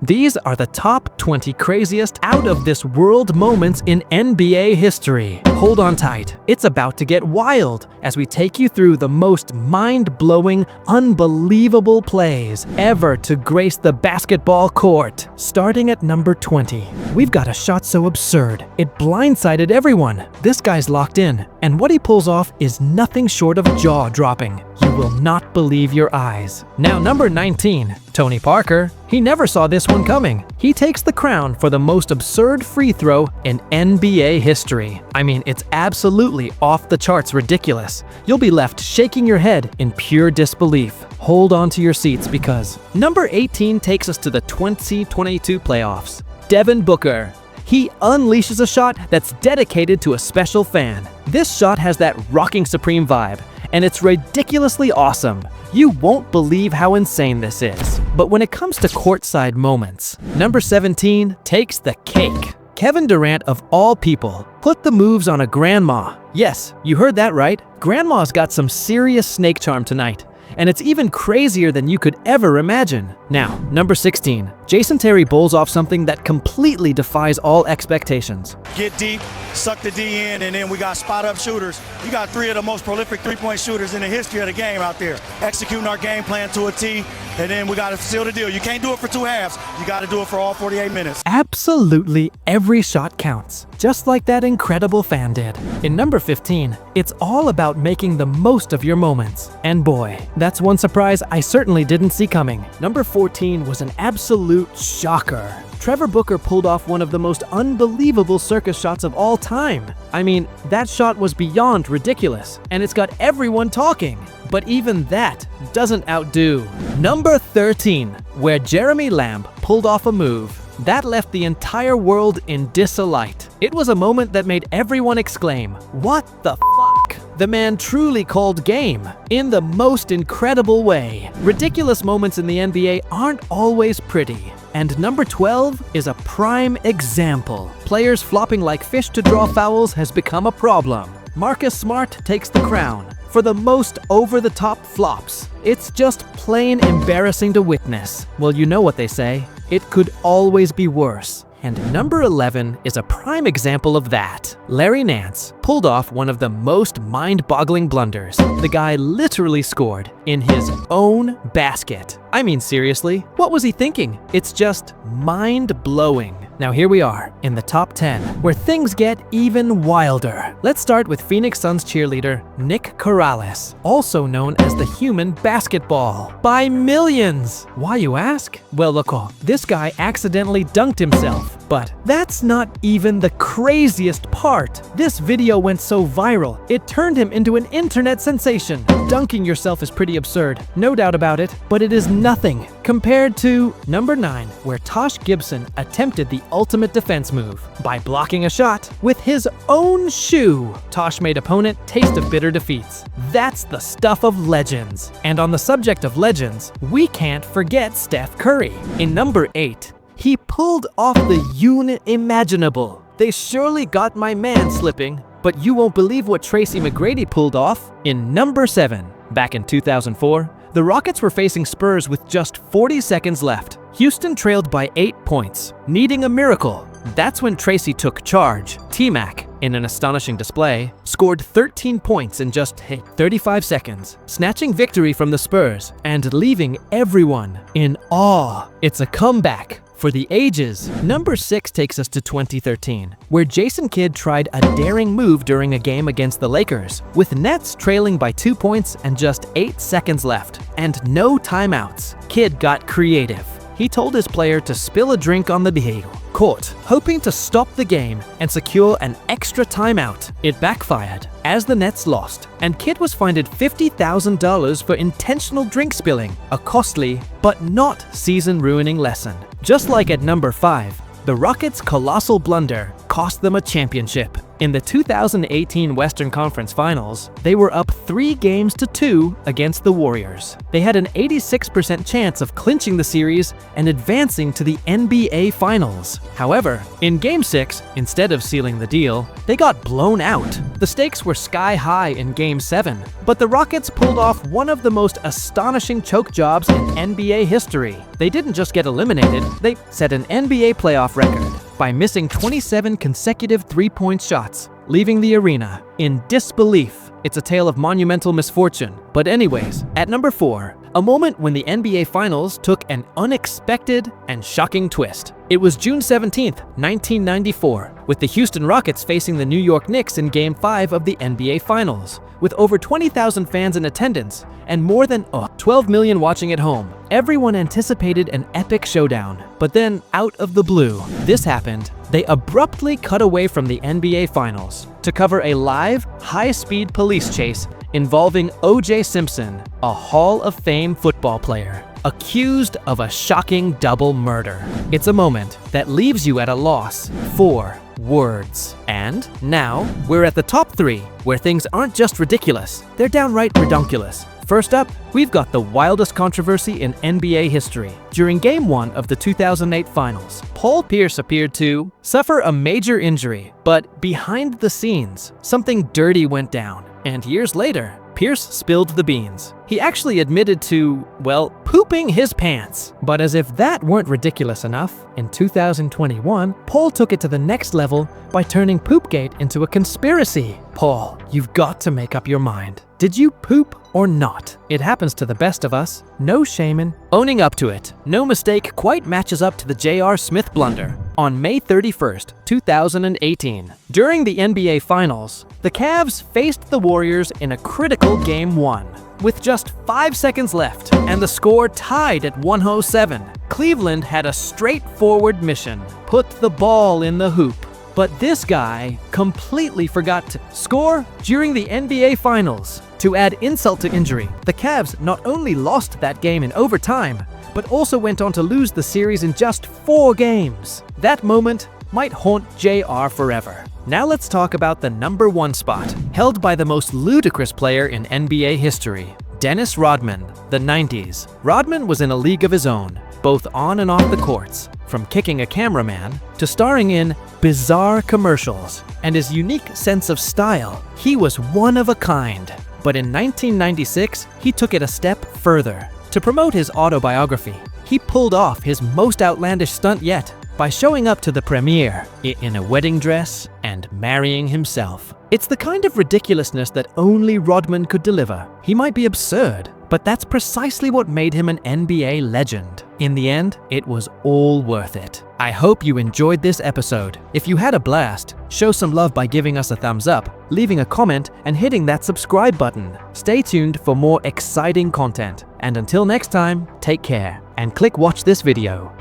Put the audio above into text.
These are the top 20 craziest out-of-this-world moments in NBA history. Hold on tight, it's about to get wild as we take you through the most mind-blowing, unbelievable plays ever to grace the basketball court. Starting at number 20, we've got a shot so absurd, it blindsided everyone. This guy's locked in, and what he pulls off is nothing short of jaw-dropping. You will not believe your eyes. Now number 19, Tony Parker. He never saw this one coming. He takes the crown for the most absurd free throw in NBA history. I mean, it's absolutely off the charts ridiculous. You'll be left shaking your head in pure disbelief. Hold on to your seats because number 18 takes us to the 2022 playoffs. Devin Booker. He unleashes a shot that's dedicated to a special fan. This shot has that rocking supreme vibe, and it's ridiculously awesome. You won't believe how insane this is. But when it comes to courtside moments, number 17 takes the cake. Kevin Durant, of all people, put the moves on a grandma. Yes, you heard that right. Grandma's got some serious snake charm tonight. And it's even crazier than you could ever imagine. Now, number 16. Jason Terry bowls off something that completely defies all expectations. Get deep, suck the D in, and then we got spot-up shooters. You got three of the most prolific three-point shooters in the history of the game out there. Executing our game plan to a T, and then we got to seal the deal. You can't do it for two halves. You got to do it for all 48 minutes. Absolutely every shot counts, just like that incredible fan did. In number 15, it's all about making the most of your moments. And boy, that's one surprise I certainly didn't see coming. Number 14 was an absolute shocker. Trevor Booker pulled off one of the most unbelievable circus shots of all time. I mean, that shot was beyond ridiculous, and it's got everyone talking. But even that doesn't outdo number 13, where Jeremy Lamb pulled off a move that left the entire world in disdelight. It was a moment that made everyone exclaim, "What the fuck?" The man truly called game in the most incredible way. Ridiculous moments in the NBA aren't always pretty. And number 12 is a prime example. Players flopping like fish to draw fouls has become a problem. Marcus Smart takes the crown for the most over-the-top flops. It's just plain embarrassing to witness. Well, you know what they say. It could always be worse. And number 11 is a prime example of that. Larry Nance pulled off one of the most mind-boggling blunders. The guy literally scored in his own basket. I mean, seriously, what was he thinking? It's just mind-blowing. Now here we are in the top 10, where things get even wilder. Let's start with Phoenix Suns cheerleader Nick Corrales, also known as the human basketball. By millions! Why, you ask? Well, look, this guy accidentally dunked himself. But that's not even the craziest part. This video went so viral, it turned him into an internet sensation. Dunking yourself is pretty absurd, no doubt about it, but it is nothing compared to number 9, where Tosh Gibson attempted the ultimate defense move by blocking a shot with his own shoe. Tosh made opponent taste of bitter defeats. That's the stuff of legends. And on the subject of legends, we can't forget Steph Curry. In number 8, he pulled off the unimaginable. They surely got my man slipping, but you won't believe what Tracy McGrady pulled off in number 7. Back in 2004, the Rockets were facing Spurs with just 40 seconds left. Houston trailed by 8 points, needing a miracle. That's when Tracy took charge. T-Mac, in an astonishing display, scored 13 points in just 35 seconds, snatching victory from the Spurs and leaving everyone in awe. It's a comeback for the ages. Number 6 takes us to 2013, where Jason Kidd tried a daring move during a game against the Lakers, with Nets trailing by 2 points and just 8 seconds left, and no timeouts. Kidd got creative. He told his player to spill a drink on the court, hoping to stop the game and secure an extra timeout. It backfired, as the Nets lost, and Kidd was fined $50,000 for intentional drink spilling, a costly but not season-ruining lesson. Just like at number 5, the Rockets' colossal blunder cost them a championship. In the 2018 Western Conference Finals, they were up 3-2 against the Warriors. They had an 86% chance of clinching the series and advancing to the NBA Finals. However, in Game 6, instead of sealing the deal, they got blown out. The stakes were sky high in Game 7, but the Rockets pulled off one of the most astonishing choke jobs in NBA history. They didn't just get eliminated, they set an NBA playoff record by missing 27 consecutive three-point shots, leaving the arena in disbelief. It's a tale of monumental misfortune. But anyways, at number 4, a moment when the NBA Finals took an unexpected and shocking twist. It was June 17th, 1994, with the Houston Rockets facing the New York Knicks in Game 5 of the NBA Finals. With over 20,000 fans in attendance and more than 12 million watching at home, everyone anticipated an epic showdown. But then, out of the blue, this happened. They abruptly cut away from the NBA Finals to cover a live, high-speed police chase involving O.J. Simpson, a Hall of Fame football player, accused of a shocking double murder. It's a moment that leaves you at a loss for words. And now, we're at the top 3, where things aren't just ridiculous, they're downright redonkulous. First up, we've got the wildest controversy in NBA history. During Game 1 of the 2008 Finals, Paul Pierce appeared to suffer a major injury, but behind the scenes, something dirty went down. And years later, Pierce spilled the beans. He actually admitted to, well, pooping his pants. But as if that weren't ridiculous enough, in 2021, Paul took it to the next level by turning Poopgate into a conspiracy. Paul, you've got to make up your mind. Did you poop or not? It happens to the best of us. No shaming. Owning up to it. No mistake quite matches up to the J.R. Smith blunder. On May 31st, 2018, during the NBA Finals, the Cavs faced the Warriors in a critical Game 1. With just 5 seconds left and the score tied at 107, Cleveland had a straightforward mission: put the ball in the hoop. But this guy completely forgot to score during the NBA Finals. To add insult to injury, the Cavs not only lost that game in overtime, but also went on to lose the series in just 4 games. That moment might haunt JR forever. Now let's talk about the number 1 spot, held by the most ludicrous player in NBA history, Dennis Rodman, the 90s. Rodman was in a league of his own, both on and off the courts, from kicking a cameraman to starring in bizarre commercials. And his unique sense of style, he was one of a kind. But in 1996, he took it a step further. To promote his autobiography, he pulled off his most outlandish stunt yet by showing up to the premiere in a wedding dress and marrying himself. It's the kind of ridiculousness that only Rodman could deliver. He might be absurd, but that's precisely what made him an NBA legend. In the end, it was all worth it. I hope you enjoyed this episode. If you had a blast, show some love by giving us a thumbs up, leaving a comment, and hitting that subscribe button. Stay tuned for more exciting content. And until next time, take care and click watch this video.